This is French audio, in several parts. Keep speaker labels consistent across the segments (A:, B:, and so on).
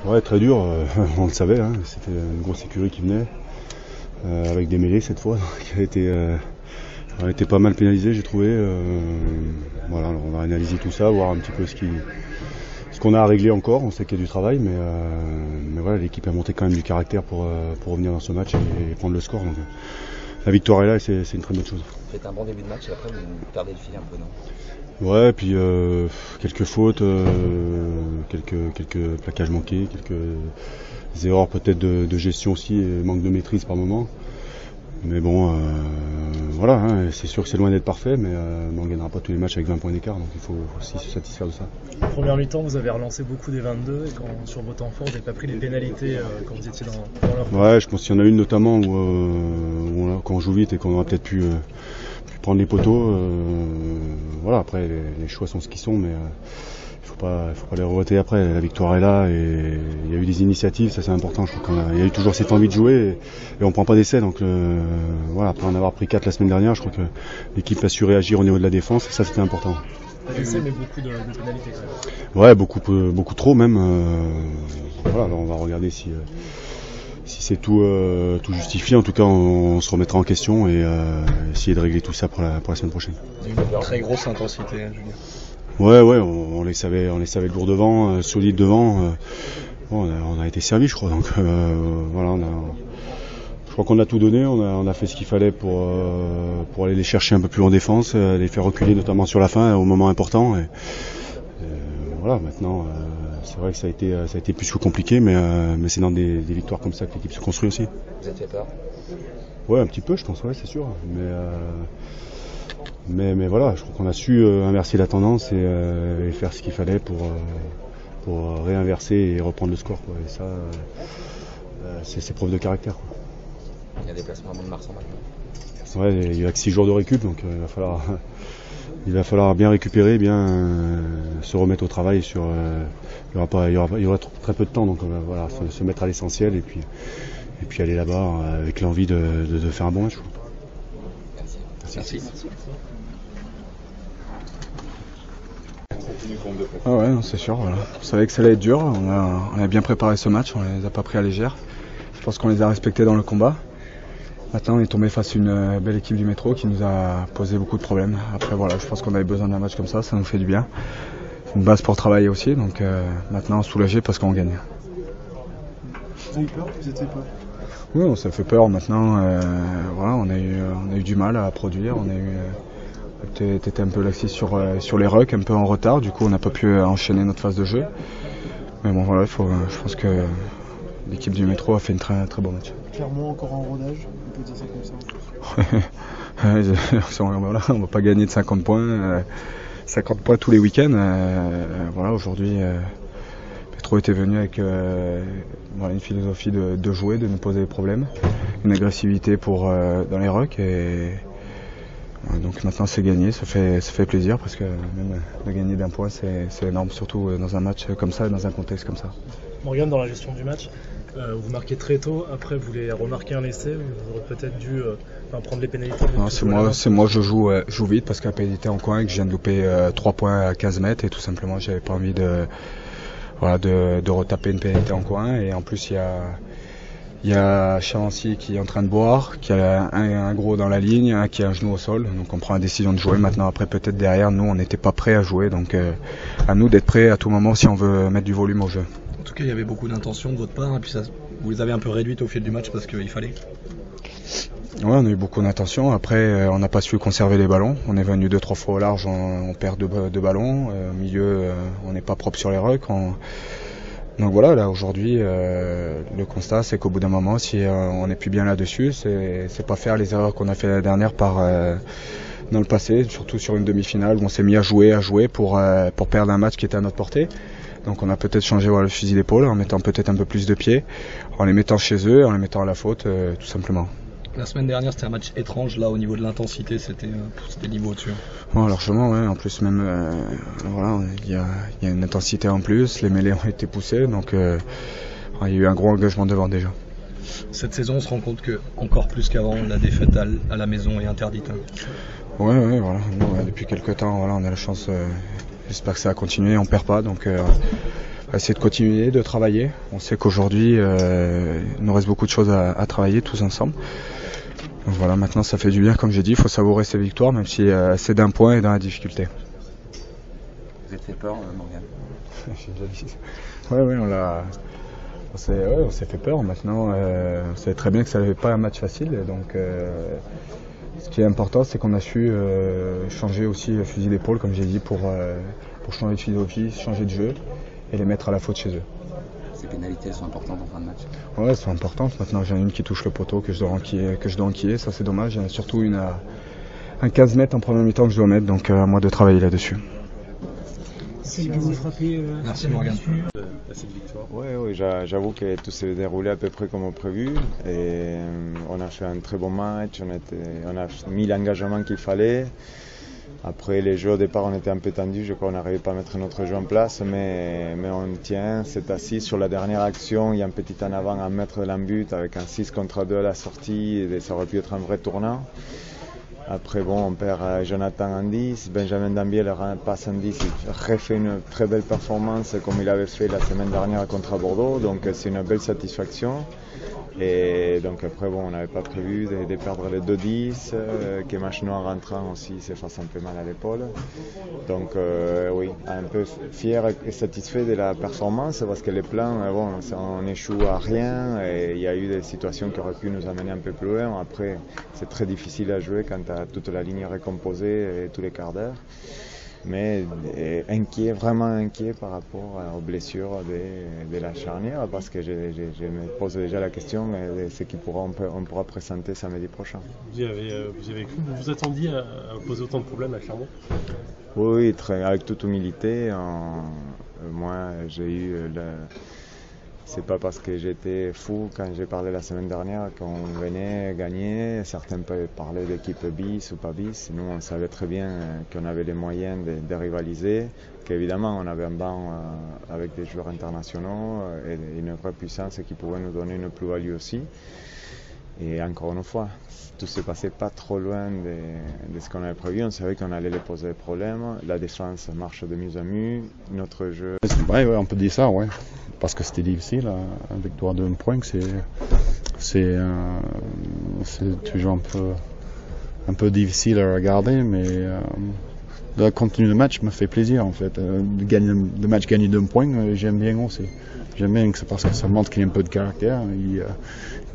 A: Ouais, très dur, on le savait, hein. C'était une grosse écurie qui venait, avec des mêlées cette fois, qui a été pas mal pénalisé, j'ai trouvé. Voilà, alors on va analyser tout ça, voir un petit peu ce qu'on a à régler encore. On sait qu'il y a du travail, mais voilà, l'équipe a monté quand même du caractère pour revenir dans ce match et prendre le score. Donc, la victoire est là et c'est une très bonne chose.
B: Vous faites un bon début de match et après vous perdez le fil un peu, non?
A: Ouais, puis quelques fautes, quelques plaquages manqués, quelques erreurs peut-être de gestion aussi et manque de maîtrise par moment. Mais bon, voilà, hein, c'est sûr que c'est loin d'être parfait, mais on ne gagnera pas tous les matchs avec 20 points d'écart, donc il faut aussi se satisfaire de ça.
C: Première mi-temps, vous avez relancé beaucoup des 22 et sur vos temps forts, vous n'avez pas pris les pénalités quand vous étiez dans leur...
A: Ouais, je pense qu'il y en a une notamment où quand on joue vite et qu'on aurait peut-être pu prendre les poteaux. Voilà, après les choix sont ce qu'ils sont, mais il faut pas les regretter après. La victoire est là et il y a eu des initiatives, ça c'est important. Je crois qu'il y a eu toujours cette envie de jouer et on prend pas d'essai. Donc voilà, après en avoir pris 4 la semaine dernière, je crois que l'équipe a su réagir au niveau de la défense et ça c'était important.
C: Essai, mais beaucoup de pénalités quand même.
A: Ouais, beaucoup trop même. Voilà, alors on va regarder si c'est tout justifié. En tout cas, on se remettra en question et essayer de régler tout ça pour la semaine prochaine.
D: Une très grosse intensité, hein, Julien.
A: Ouais, on les savait lourds devant, solides devant. Bon, on a été servi, je crois. Donc voilà, je crois qu'on a tout donné. On a fait ce qu'il fallait pour aller les chercher un peu plus en défense, les faire reculer notamment sur la fin au moment important. Et voilà, maintenant. C'est vrai que ça a été plus que compliqué, mais c'est dans des victoires comme ça que l'équipe se construit aussi.
B: Vous avez fait peur?
A: Ouais, un petit peu, je pense, ouais, c'est sûr. Mais voilà, je crois qu'on a su inverser la tendance et faire ce qu'il fallait pour réinverser et reprendre le score, quoi. Et ça, c'est preuve de caractère, quoi.
B: Il y a des placements à Mont-de-Marsan maintenant.
A: Ouais, il y a que 6 jours de récup, donc il va falloir bien récupérer, bien se remettre au travail sur. Il y aura très peu de temps, donc voilà, se mettre à l'essentiel et puis aller là-bas avec l'envie de faire un bon match.
B: Merci.
E: Ah ouais, c'est sûr. Voilà. On savait que ça allait être dur. On a bien préparé ce match. On les a pas pris à légère. Je pense qu'on les a respectés dans le combat. Maintenant, on est tombé face à une belle équipe du métro qui nous a posé beaucoup de problèmes. Après, voilà, je pense qu'on avait besoin d'un match comme ça nous fait du bien. Une base pour travailler aussi, donc maintenant soulagé parce qu'on gagne.
F: Vous avez eu peur? Vous étiez peur?
E: Oui, on s'est fait peur. Maintenant, voilà, on a eu du mal à produire. T'étais un peu laxiste sur les rucks, un peu en retard. Du coup, on n'a pas pu enchaîner notre phase de jeu. Mais bon, voilà, je pense que l'équipe du métro a fait une très très bon match.
F: Clairement, encore en rodage, on peut dire ça comme ça.
E: Voilà, on ne va pas gagner de 50 points. 50 points tous les week-ends. Voilà, aujourd'hui, Petro était venu avec voilà, une philosophie de jouer, de nous poser des problèmes, une agressivité dans les rucks. Et donc maintenant c'est gagné, ça fait plaisir parce que même de gagner d'un point c'est énorme, surtout dans un match comme ça, dans un contexte comme ça.
C: Morgan, dans la gestion du match, vous marquez très tôt, après vous voulez remarquer un essai, vous aurez peut-être dû prendre les pénalités.
E: Non, c'est moi je joue vite parce qu'à pénalité en coin et que je viens de louper 3 points à 15 mètres et tout simplement j'avais pas envie de retaper une pénalité en coin. Et en plus il y a Chavancy qui est en train de boire, qui a un gros dans la ligne, un qui a un genou au sol, donc on prend la décision de jouer. Maintenant après peut-être derrière nous on n'était pas prêts à jouer, donc à nous d'être prêts à tout moment si on veut mettre du volume au jeu.
D: En tout cas, il y avait beaucoup d'intentions de votre part, et puis vous les avez un peu réduites au fil du match parce qu'il fallait.
E: Ouais, on a eu beaucoup d'intentions. Après, on n'a pas su conserver les ballons. On est venu 2-3 fois au large, on perd deux ballons. Au milieu, on n'est pas propre sur les rucks. Donc voilà, là aujourd'hui, le constat, c'est qu'au bout d'un moment, si on n'est plus bien là-dessus, c'est pas faire les erreurs qu'on a fait l'année dernière dans le passé, surtout sur une demi-finale où on s'est mis à jouer pour perdre un match qui était à notre portée. Donc on a peut-être changé le fusil d'épaule en mettant peut-être un peu plus de pied, en les mettant chez eux, en les mettant à la faute, tout simplement.
D: La semaine dernière, c'était un match étrange. Là, au niveau de l'intensité, c'était niveau au-dessus.
E: Ouais, largement, ouais. En plus, même, voilà, il y a une intensité en plus. Les mêlées ont été poussées, donc il y a eu un gros engagement devant déjà.
D: Cette saison, on se rend compte que encore plus qu'avant, la défaite à la maison est interdite.
E: Ouais, voilà. Nous, depuis quelques temps, voilà, on a la chance. J'espère que ça va continuer. On perd pas, donc essayer de continuer, de travailler. On sait qu'aujourd'hui, il nous reste beaucoup de choses à travailler tous ensemble. Donc voilà, maintenant ça fait du bien, comme j'ai dit, il faut savourer ces victoires, même si c'est d'un point et dans la difficulté.
B: Vous êtes fait peur, Morgan?
E: J'ai déjà dit. Ouais, on s'est fait peur. Maintenant, on savait très bien que ça n'avait pas un match facile. Et donc, ce qui est important, c'est qu'on a su changer aussi le fusil d'épaule, comme j'ai dit, pour changer de philosophie, changer de jeu et les mettre à la faute chez eux.
B: Ces pénalités sont importantes en fin de match?
E: Ouais, elles sont importantes. Maintenant, j'en ai une qui touche le poteau que je dois enquiller. Ça, c'est dommage. Il y en a surtout une à un 15 mètres en première mi-temps que je dois mettre. Donc, à moi de travailler là-dessus.
F: Celle que vous frappez.
D: Merci Morgan.
G: Oui, j'avoue que tout s'est déroulé à peu près comme prévu. Et on a fait un très bon match. On a mis l'engagement qu'il fallait. Après les jeux au départ, on était un peu tendus. Je crois qu'on n'arrivait pas à mettre notre jeu en place, mais on tient. C'est assis sur la dernière action. Il y a un petit en avant à mettre dans le but avec un 6 contre 2 à la sortie. Et ça aurait pu être un vrai tournant. Après, on perd Jonathan en 10. Benjamin Dambier passe en 10. Il refait une très belle performance comme il avait fait la semaine dernière contre Bordeaux. Donc, c'est une belle satisfaction. Et donc, après, on n'avait pas prévu de perdre les 2-10. Que Machno en rentrant aussi se fasse un peu mal à l'épaule. Donc, oui, un peu fier et satisfait de la performance parce que les plans, on échoue à rien. Et il y a eu des situations qui auraient pu nous amener un peu plus loin. Après, c'est très difficile à jouer quand tu as toute la ligne recomposée et tous les quarts d'heure. Mais vraiment inquiet par rapport aux blessures de la charnière parce que je me pose déjà la question de ce qu'on pourra présenter samedi prochain.
C: Vous vous attendiez à poser autant de problèmes à Clermont?
G: Oui, avec toute humilité. Moi, j'ai eu C'est pas parce que j'étais fou quand j'ai parlé la semaine dernière qu'on venait gagner. Certains peuvent parler d'équipe bis ou pas bis. Nous, on savait très bien qu'on avait les moyens de rivaliser, qu'évidemment, on avait un banc avec des joueurs internationaux et une vraie puissance qui pouvait nous donner une plus-value aussi. Et encore une fois, tout s'est passé pas trop loin de ce qu'on avait prévu. On savait qu'on allait les poser des problèmes. La défense marche de mieux en mieux. Notre jeu...
A: Ouais, on peut dire ça, ouais. Parce que c'était difficile. Une victoire d'un point, c'est toujours un peu difficile à regarder, mais le contenu du match me fait plaisir en fait. Le match gagné d'un point, j'aime bien aussi. J'aime bien que c'est parce que ça montre qu'il y a un peu de caractère. Il y a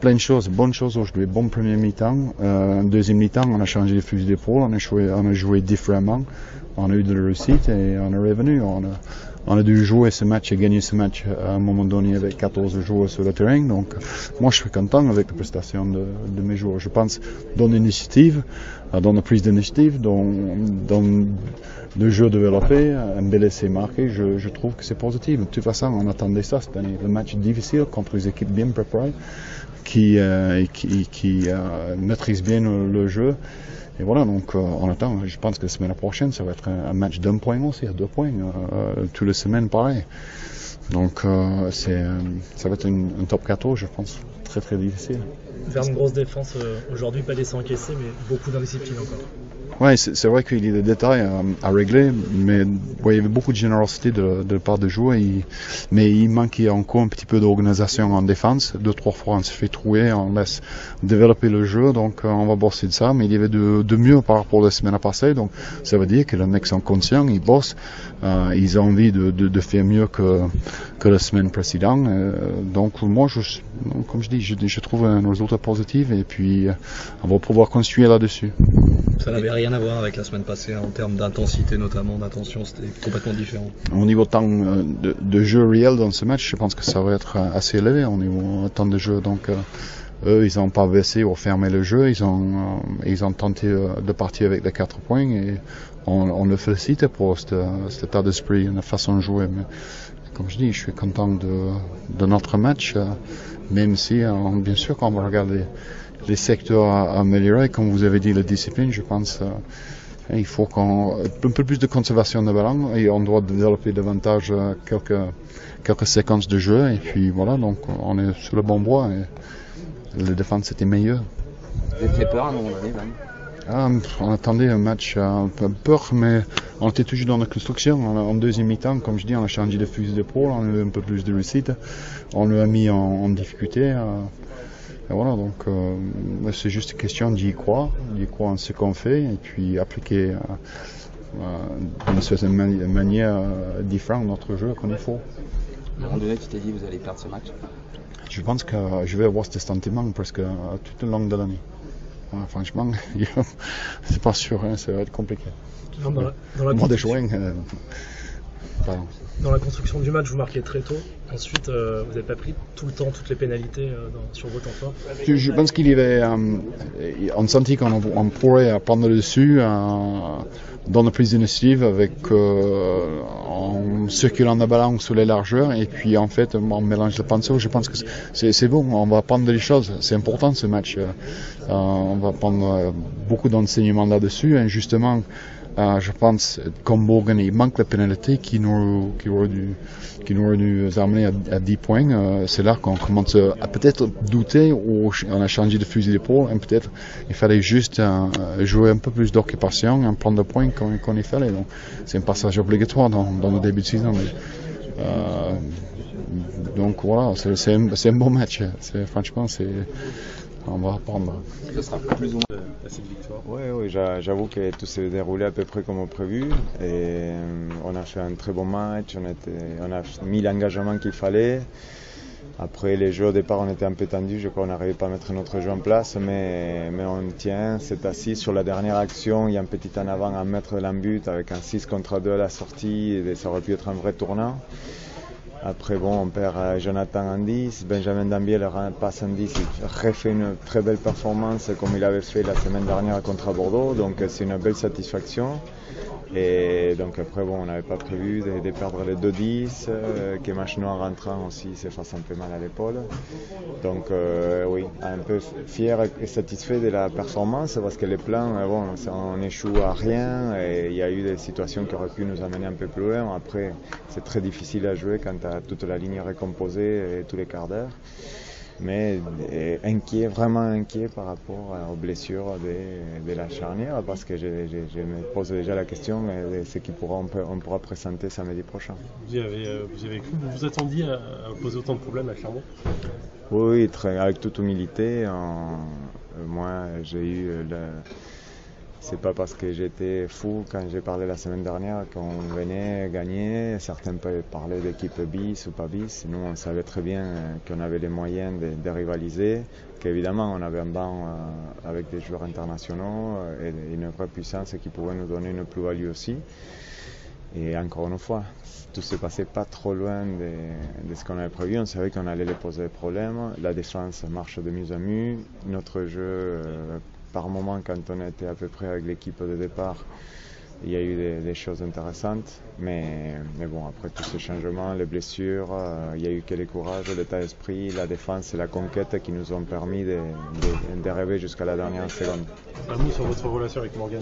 A: plein de choses, bonnes choses aujourd'hui. Bon premier mi-temps. Deuxième mi-temps, on a changé de fusil d'épaule, on a joué différemment. On a eu de la réussite et on est revenu. On a dû jouer ce match et gagner ce match à un moment donné avec 14 joueurs sur le terrain. Donc, moi, je suis content avec la prestation de mes joueurs. Je pense dans l'initiative, dans la prise d'initiative, dans le jeu développé, un bel essai marqué, je trouve que c'est positif. De toute façon, on attendait ça cette année. Le match difficile contre des équipes bien préparées qui maîtrisent bien le jeu. Et voilà, donc on attend. Je pense que la semaine prochaine, ça va être un match d'un point aussi, à 2 points. Toutes les semaines, pareil. Donc ça va être un top 14, je pense. Très très difficile.
C: Vers une grosse défense aujourd'hui, pas d'essai encaissé, mais beaucoup d'indiscipline encore.
A: Oui, c'est vrai qu'il y a des détails à régler, mais il y avait beaucoup de générosité de la part des joueurs, mais il manquait encore un petit peu d'organisation en défense. 2-3 fois on se fait trouver, on laisse développer le jeu, donc on va bosser de ça, mais il y avait de mieux par rapport à la semaine passée, donc ça veut dire que les mecs sont conscients, ils bossent, ils ont envie de faire mieux que la semaine précédente. Donc moi, comme je dis, je trouve un résultat positif et puis on va pouvoir construire là-dessus.
D: Ça n'avait rien à voir avec la semaine passée en termes d'intensité notamment, d'attention, c'était complètement différent.
A: Au niveau temps de jeu réel dans ce match, je pense que ça va être assez élevé au niveau temps de jeu. Donc eux, ils n'ont pas baissé ou fermé le jeu, ils ont tenté de partir avec les 4 points et on le félicite pour cet état d'esprit, la façon de jouer. Mais, comme je dis, je suis content de notre match, même si bien sûr qu'on va regarder les secteurs à améliorer, comme vous avez dit, la discipline, je pense il faut un peu plus de conservation de ballon et on doit développer davantage quelques séquences de jeu et puis voilà, donc on est sur le bon bois et la défense était meilleure.
B: Vous avez fait peur à un moment donné, même?
E: On attendait un match un peu peur, mais on était toujours dans la construction. En deuxième mi-temps, comme je dis, on a changé de fusil d'épaule, on a eu un peu plus de réussite, on l'a mis en difficulté. Et voilà, donc c'est juste une question d'y croire en ce qu'on fait et puis appliquer d'une certaine manière différente notre jeu comme il faut.
B: À un moment donné, tu t'es dit vous allez perdre ce match?
E: Je pense que je vais avoir ce sentiment presque tout le long de l'année. Franchement, c'est pas sûr, hein, ça va être compliqué.
C: Dans
E: Mois de juin, pardon.
C: Dans la construction du match, vous marquez très tôt. Ensuite, vous n'avez pas pris tout le temps toutes les pénalités sur vos temps forts.
E: Je pense qu'il y avait, on sentit qu'on pourrait prendre le dessus dans la prise d'initiative en circulant la ballon sur les largeurs et puis en fait on mélange le pinceau. Je pense que c'est bon, on va apprendre des choses. C'est important ce match. On va prendre beaucoup d'enseignements là-dessus et justement. Je pense comme Morgan, il manque la pénalité qui nous aurait dû amener à 10 points. C'est là qu'on commence à peut-être douter ou on a changé de fusil d'épaule et peut-être il fallait juste jouer un peu plus d'occupation et prendre le point qu'on y fallait. Donc c'est un passage obligatoire dans le début de saison. Donc voilà, c'est un bon match. Franchement, on va apprendre.
B: Ce sera plus ou moins cette victoire.
G: Oui, j'avoue que tout s'est déroulé à peu près comme prévu. Et on a fait un très bon match, on a mis l'engagement qu'il fallait. Après les jeux au départ, on était un peu tendus, je crois qu'on n'arrivait pas à mettre notre jeu en place, mais on tient, c'est assis sur la dernière action, il y a un petit en avant à mettre l'embut avec un 6 contre 2 à la sortie, et ça aurait pu être un vrai tournant. Après, on perd Jonathan en 10, Benjamin Dambier passe en 10, il refait une très belle performance comme il avait fait la semaine dernière contre Bordeaux, donc c'est une belle satisfaction. Et donc après, on n'avait pas prévu de perdre les 2-10, que Machno en rentrant aussi s'est fait un peu mal à l'épaule. Donc oui, un peu fier et satisfait de la performance parce que les plans, on échoue à rien et il y a eu des situations qui auraient pu nous amener un peu plus loin. Après, c'est très difficile à jouer quand tu as toute la ligne recomposée et tous les quarts d'heure. Mais vraiment inquiet par rapport aux blessures de la charnière parce que je me pose déjà la question de ce qu'on pourra présenter samedi prochain.
H: Vous vous attendiez à poser autant de problèmes à Clermont?
G: Oui, avec toute humilité. Moi, j'ai eu c'est pas parce que j'étais fou quand j'ai parlé la semaine dernière qu'on venait gagner. Certains peuvent parler d'équipe bis ou pas bis. Nous, on savait très bien qu'on avait les moyens de rivaliser, qu'évidemment, on avait un banc avec des joueurs internationaux et une vraie puissance qui pouvait nous donner une plus-value aussi. Et encore une fois, tout s'est passé pas trop loin de ce qu'on avait prévu. On savait qu'on allait les poser des problèmes. La défense marche de mieux en mieux. Notre jeu, par moment, quand on était à peu près avec l'équipe de départ, il y a eu des choses intéressantes. Mais bon, après tous ces changements, les blessures, il y a eu que le courage, l'état d'esprit, la défense et la conquête qui nous ont permis de rêver jusqu'à la dernière seconde.
H: Un mot sur votre relation avec Morgan.